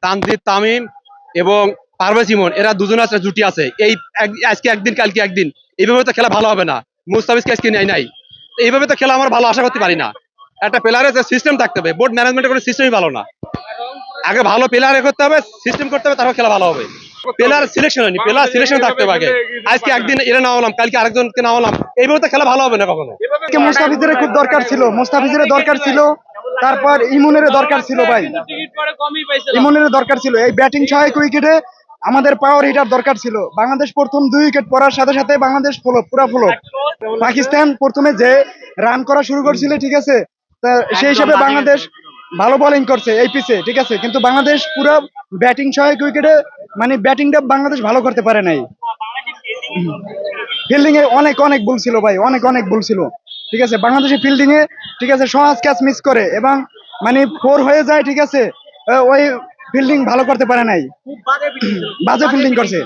তানজিদ তামিম এবং পারভেজ ইমন এরা দুজন আছে, জুটি আছে। এই আজকে একদিন কালকে একদিন, এইভাবে তো খেলা ভালো হবে না। মুস্তাফিজকে আজকে নাই, এইভাবে তো খেলা আমরা ভালো আশা করতে পারি না। একটা প্লেয়ারের যে সিস্টেম থাকতে হবে, বোর্ড ম্যানেজমেন্টের কোনো সিস্টেমই ভালো না। আগে ভালো প্লেয়ার করতে হবে, সিস্টেম করতে হবে, তারপর খেলা ভালো হবে। প্লেয়ার সিলেকশন হয়নি, প্লেয়ার সিলেকশন থাকতে হবে আগে। আজকে একদিন এরা না হলাম, কালকে আরেকজনকে না হলাম, এইভাবে তো খেলা ভালো হবে না কখনো। মুস্তাফিজের খুব দরকার ছিল, মুস্তাফিজের দরকার ছিল, তারপর ইমনের দরকার ছিল ভাই, ইমনের দরকার ছিল। এই ব্যাটিং সহায়ক উইকেটে আমাদের পাওয়ার হিটার দরকার ছিল। বাংলাদেশ প্রথম 2 উইকেট পড়ার সাথে সাথে বাংলাদেশ পুরো ফ্লপ। পাকিস্তান প্রথমে যে রান করা শুরু করছিল, ঠিক আছে, তা সেই হিসেবে বাংলাদেশ ভালো বোলিং করছে এই পিচে, ঠিক আছে, কিন্তু বাংলাদেশ পুরো ব্যাটিং সহায়ক উইকেটে মানে ব্যাটিংটা বাংলাদেশ ভালো করতে পারে নাই। ফিল্ডিং এ অনেক অনেক ভুল ছিল ভাই, অনেক ভুল ছিল, ঠিক আছে। বাংলাদেশের ফিল্ডিং এ, ঠিক আছে, সহজ ক্যাচ মিস করে এবং মানে 4 হয়ে যায়, ঠিক আছে। ওই ফিল্ডিং ভালো করতে পারে নাই, বাজে ফিল্ডিং করছে।